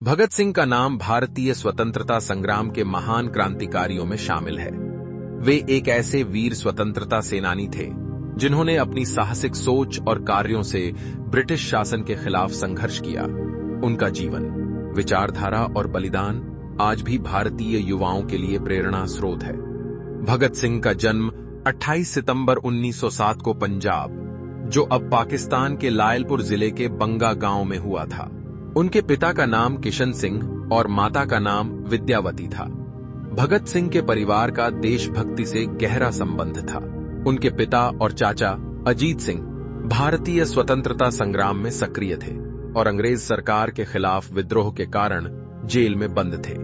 भगत सिंह का नाम भारतीय स्वतंत्रता संग्राम के महान क्रांतिकारियों में शामिल है। वे एक ऐसे वीर स्वतंत्रता सेनानी थे जिन्होंने अपनी साहसिक सोच और कार्यों से ब्रिटिश शासन के खिलाफ संघर्ष किया। उनका जीवन, विचारधारा और बलिदान आज भी भारतीय युवाओं के लिए प्रेरणा स्रोत है। भगत सिंह का जन्म 28 सितंबर 1907 को पंजाब, जो अब पाकिस्तान के लायलपुर जिले के बंगा गांव में हुआ था। उनके पिता का नाम किशन सिंह और माता का नाम विद्यावती था। भगत सिंह के परिवार का देशभक्ति से गहरा संबंध था। उनके पिता और चाचा अजीत सिंह भारतीय स्वतंत्रता संग्राम में सक्रिय थे और अंग्रेज सरकार के खिलाफ विद्रोह के कारण जेल में बंद थे।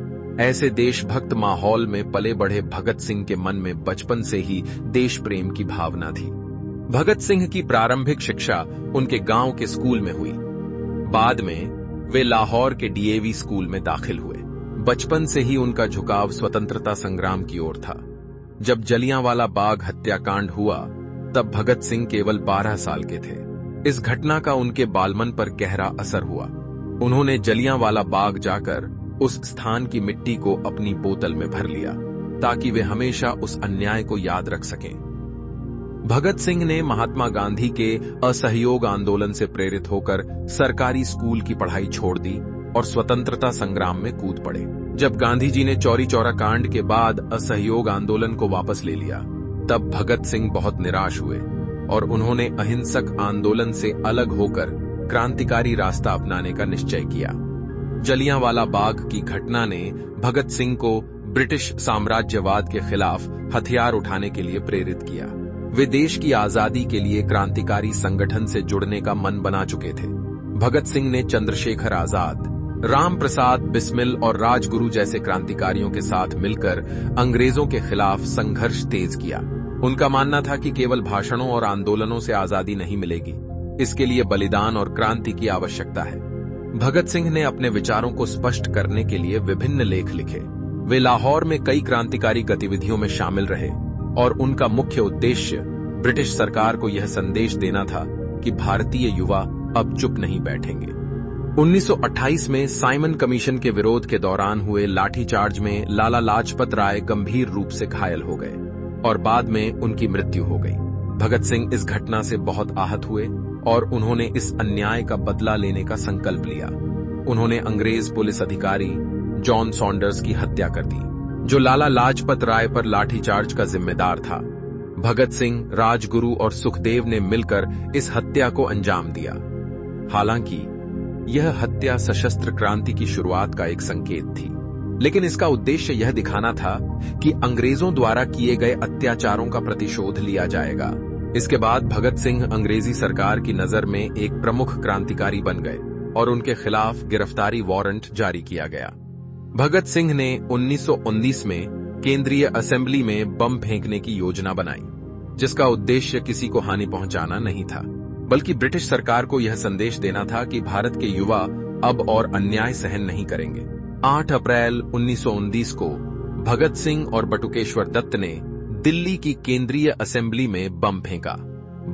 ऐसे देशभक्त माहौल में पले बढ़े भगत सिंह के मन में बचपन से ही देश प्रेम की भावना थी। भगत सिंह की प्रारंभिक शिक्षा उनके गांव के स्कूल में हुई। बाद में वे लाहौर के डीएवी स्कूल में दाखिल हुए। बचपन से ही उनका झुकाव स्वतंत्रता संग्राम की ओर था। जब जलियांवाला बाग हत्याकांड हुआ, तब भगत सिंह केवल 12 साल के थे। इस घटना का उनके बालमन पर गहरा असर हुआ। उन्होंने जलियांवाला बाग जाकर उस स्थान की मिट्टी को अपनी बोतल में भर लिया, ताकि वे हमेशा उस अन्याय को याद रख सकें। भगत सिंह ने महात्मा गांधी के असहयोग आंदोलन से प्रेरित होकर सरकारी स्कूल की पढ़ाई छोड़ दी और स्वतंत्रता संग्राम में कूद पड़े। जब गांधी जी ने चौरी चौरा कांड के बाद असहयोग आंदोलन को वापस ले लिया, तब भगत सिंह बहुत निराश हुए और उन्होंने अहिंसक आंदोलन से अलग होकर क्रांतिकारी रास्ता अपनाने का निश्चय किया। जलियांवाला बाग की घटना ने भगत सिंह को ब्रिटिश साम्राज्यवाद के खिलाफ हथियार उठाने के लिए प्रेरित किया। वे देश की आजादी के लिए क्रांतिकारी संगठन से जुड़ने का मन बना चुके थे। भगत सिंह ने चंद्रशेखर आजाद, राम प्रसाद बिस्मिल और राजगुरु जैसे क्रांतिकारियों के साथ मिलकर अंग्रेजों के खिलाफ संघर्ष तेज किया। उनका मानना था कि केवल भाषणों और आंदोलनों से आजादी नहीं मिलेगी, इसके लिए बलिदान और क्रांति की आवश्यकता है। भगत सिंह ने अपने विचारों को स्पष्ट करने के लिए विभिन्न लेख लिखे। वे लाहौर में कई क्रांतिकारी गतिविधियों में शामिल रहे और उनका मुख्य उद्देश्य ब्रिटिश सरकार को यह संदेश देना था कि भारतीय युवा अब चुप नहीं बैठेंगे। 1928 में साइमन कमीशन के विरोध के दौरान हुए लाठीचार्ज में लाला लाजपत राय गंभीर रूप से घायल हो गए और बाद में उनकी मृत्यु हो गई। भगत सिंह इस घटना से बहुत आहत हुए और उन्होंने इस अन्याय का बदला लेने का संकल्प लिया। उन्होंने अंग्रेज पुलिस अधिकारी जॉन सॉन्डर्स की हत्या कर दी, जो लाला लाजपत राय पर लाठीचार्ज का जिम्मेदार था। भगत सिंह, राजगुरु और सुखदेव ने मिलकर इस हत्या को अंजाम दिया। हालांकि यह हत्या सशस्त्र क्रांति की शुरुआत का एक संकेत थी, लेकिन इसका उद्देश्य यह दिखाना था कि अंग्रेजों द्वारा किए गए अत्याचारों का प्रतिशोध लिया जाएगा। इसके बाद भगत सिंह अंग्रेजी सरकार की नजर में एक प्रमुख क्रांतिकारी बन गए और उनके खिलाफ गिरफ्तारी वारंट जारी किया गया। भगत सिंह ने 1919 में केंद्रीय असेंबली में बम फेंकने की योजना बनाई, जिसका उद्देश्य किसी को हानि पहुंचाना नहीं था, बल्कि ब्रिटिश सरकार को यह संदेश देना था कि भारत के युवा अब और अन्याय सहन नहीं करेंगे। 8 अप्रैल 1919 को भगत सिंह और बटुकेश्वर दत्त ने दिल्ली की केंद्रीय असेंबली में बम फेंका।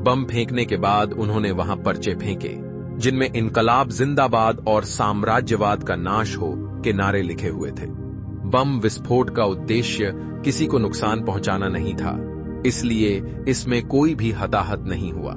बम फेंकने के बाद उन्होंने वहां पर्चे फेंके, जिनमें इनकलाब जिंदाबाद और साम्राज्यवाद का नाश हो के नारे लिखे हुए थे। बम विस्फोट का उद्देश्य किसी को नुकसान पहुंचाना नहीं था, इसलिए इसमें कोई भी हताहत नहीं हुआ।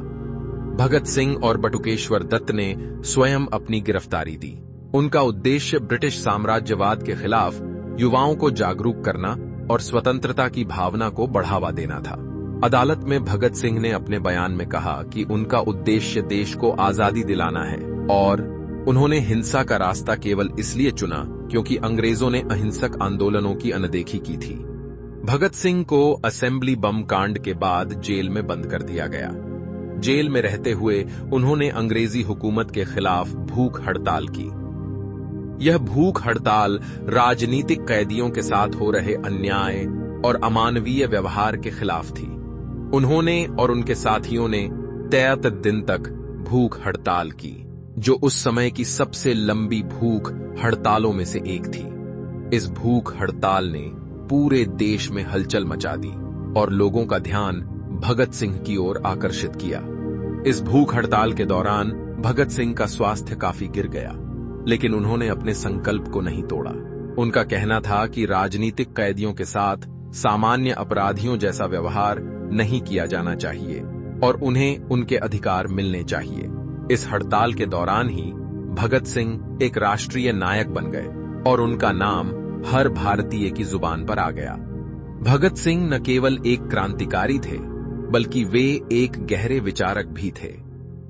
भगत सिंह और बटुकेश्वर दत्त ने स्वयं अपनी गिरफ्तारी दी। उनका उद्देश्य ब्रिटिश साम्राज्यवाद के खिलाफ युवाओं को जागरूक करना और स्वतंत्रता की भावना को बढ़ावा देना था। अदालत में भगत सिंह ने अपने बयान में कहा कि उनका उद्देश्य देश को आजादी दिलाना है और उन्होंने हिंसा का रास्ता केवल इसलिए चुना क्योंकि अंग्रेजों ने अहिंसक आंदोलनों की अनदेखी की थी। भगत सिंह को असेंबली बम कांड के बाद जेल में बंद कर दिया गया। जेल में रहते हुए उन्होंने अंग्रेजी हुकूमत के खिलाफ भूख हड़ताल की। यह भूख हड़ताल राजनीतिक कैदियों के साथ हो रहे अन्याय और अमानवीय व्यवहार के खिलाफ थी। उन्होंने और उनके साथियों ने 63 दिन तक भूख हड़ताल की, जो उस समय की सबसे लंबी भूख हड़तालों में से एक थी। इस भूख हड़ताल ने पूरे देश में हलचल मचा दी और लोगों का ध्यान भगत सिंह की ओर आकर्षित किया। इस भूख हड़ताल के दौरान भगत सिंह का स्वास्थ्य काफी गिर गया। लेकिन उन्होंने अपने संकल्प को नहीं तोड़ा। उनका कहना था कि राजनीतिक कैदियों के साथ सामान्य अपराधियों जैसा व्यवहार नहीं किया जाना चाहिए और उन्हें उनके अधिकार मिलने चाहिए। इस हड़ताल के दौरान ही भगत सिंह एक राष्ट्रीय नायक बन गए और उनका नाम हर भारतीय की जुबान पर आ गया। भगत सिंह न केवल एक क्रांतिकारी थे, बल्कि वे एक गहरे विचारक भी थे।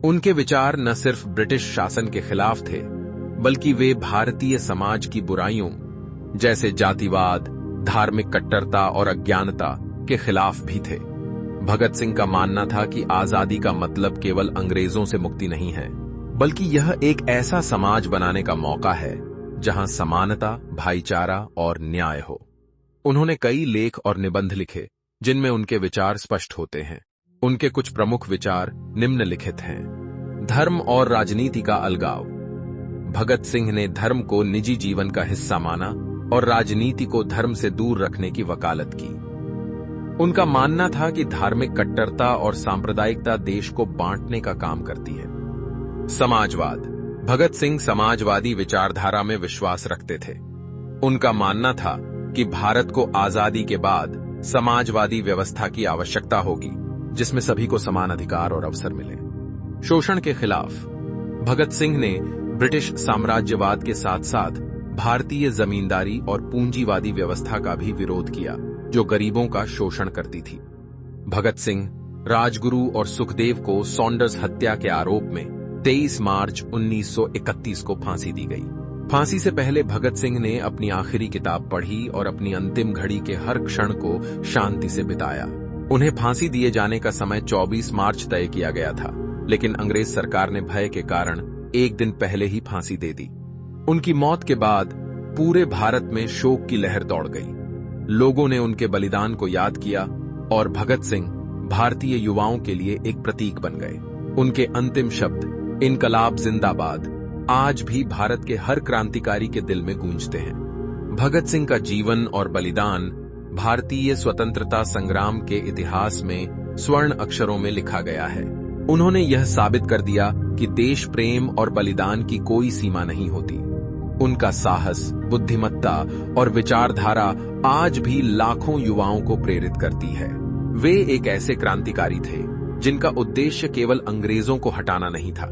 उनके विचार न सिर्फ ब्रिटिश शासन के खिलाफ थे, बल्कि वे भारतीय समाज की बुराइयों जैसे जातिवाद, धार्मिक कट्टरता और अज्ञानता के खिलाफ भी थे। भगत सिंह का मानना था कि आजादी का मतलब केवल अंग्रेजों से मुक्ति नहीं है, बल्कि यह एक ऐसा समाज बनाने का मौका है जहां समानता, भाईचारा और न्याय हो। उन्होंने कई लेख और निबंध लिखे जिनमें उनके विचार स्पष्ट होते हैं। उनके कुछ प्रमुख विचार निम्नलिखित हैं। धर्म और राजनीति का अलगाव। भगत सिंह ने धर्म को निजी जीवन का हिस्सा माना और राजनीति को धर्म से दूर रखने की वकालत की। उनका मानना था कि धार्मिक कट्टरता और सांप्रदायिकता देश को बांटने का काम करती है। समाजवाद। भगत सिंह समाजवादी विचारधारा में विश्वास रखते थे। उनका मानना था कि भारत को आजादी के बाद समाजवादी व्यवस्था की आवश्यकता होगी, जिसमें सभी को समान अधिकार और अवसर मिले। शोषण के खिलाफ। भगत सिंह ने ब्रिटिश साम्राज्यवाद के साथ साथ भारतीय जमींदारी और पूंजीवादी व्यवस्था का भी विरोध किया, जो गरीबों का शोषण करती थी। भगत सिंह, राजगुरु और सुखदेव को सॉन्डर्स हत्या के आरोप में 23 मार्च 1931 को फांसी दी गई। फांसी से पहले भगत सिंह ने अपनी आखिरी किताब पढ़ी और अपनी अंतिम घड़ी के हर क्षण को शांति से बिताया। उन्हें फांसी दिए जाने का समय 24 मार्च तय किया गया था, लेकिन अंग्रेज सरकार ने भय के कारण एक दिन पहले ही फांसी दे दी। उनकी मौत के बाद पूरे भारत में शोक की लहर दौड़ गई। लोगों ने उनके बलिदान को याद किया और भगत सिंह भारतीय युवाओं के लिए एक प्रतीक बन गए। उनके अंतिम शब्द इनकलाब जिंदाबाद आज भी भारत के हर क्रांतिकारी के दिल में गूंजते हैं। भगत सिंह का जीवन और बलिदान भारतीय स्वतंत्रता संग्राम के इतिहास में स्वर्ण अक्षरों में लिखा गया है। उन्होंने यह साबित कर दिया कि देश प्रेम और बलिदान की कोई सीमा नहीं होती। उनका साहस, बुद्धिमत्ता और विचारधारा आज भी लाखों युवाओं को प्रेरित करती है। वे एक ऐसे क्रांतिकारी थे जिनका उद्देश्य केवल अंग्रेजों को हटाना नहीं था,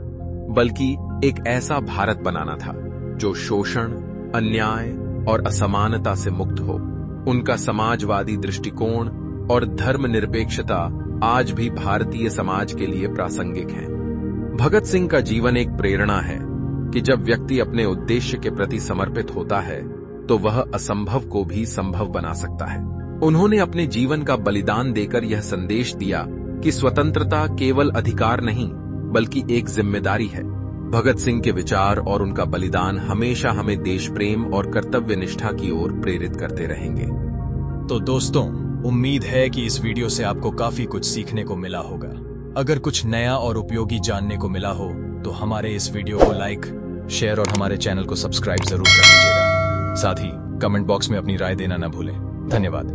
बल्कि एक ऐसा भारत बनाना था जो शोषण, अन्याय और असमानता से मुक्त हो। उनका समाजवादी दृष्टिकोण और धर्मनिरपेक्षता आज भी भारतीय समाज के लिए प्रासंगिक है। भगत सिंह का जीवन एक प्रेरणा है कि जब व्यक्ति अपने उद्देश्य के प्रति समर्पित होता है तो वह असंभव को भी संभव बना सकता है। उन्होंने अपने जीवन का बलिदान देकर यह संदेश दिया कि स्वतंत्रता केवल अधिकार नहीं, बल्कि एक जिम्मेदारी है। भगत सिंह के विचार और उनका बलिदान हमेशा हमें देश प्रेम और कर्तव्य निष्ठा की ओर प्रेरित करते रहेंगे। तो दोस्तों, उम्मीद है कि इस वीडियो से आपको काफी कुछ सीखने को मिला होगा। अगर कुछ नया और उपयोगी जानने को मिला हो तो हमारे इस वीडियो को लाइक, शेयर और हमारे चैनल को सब्सक्राइब जरूर कर लीजिएगा। साथ ही कमेंट बॉक्स में अपनी राय देना न भूलें। धन्यवाद।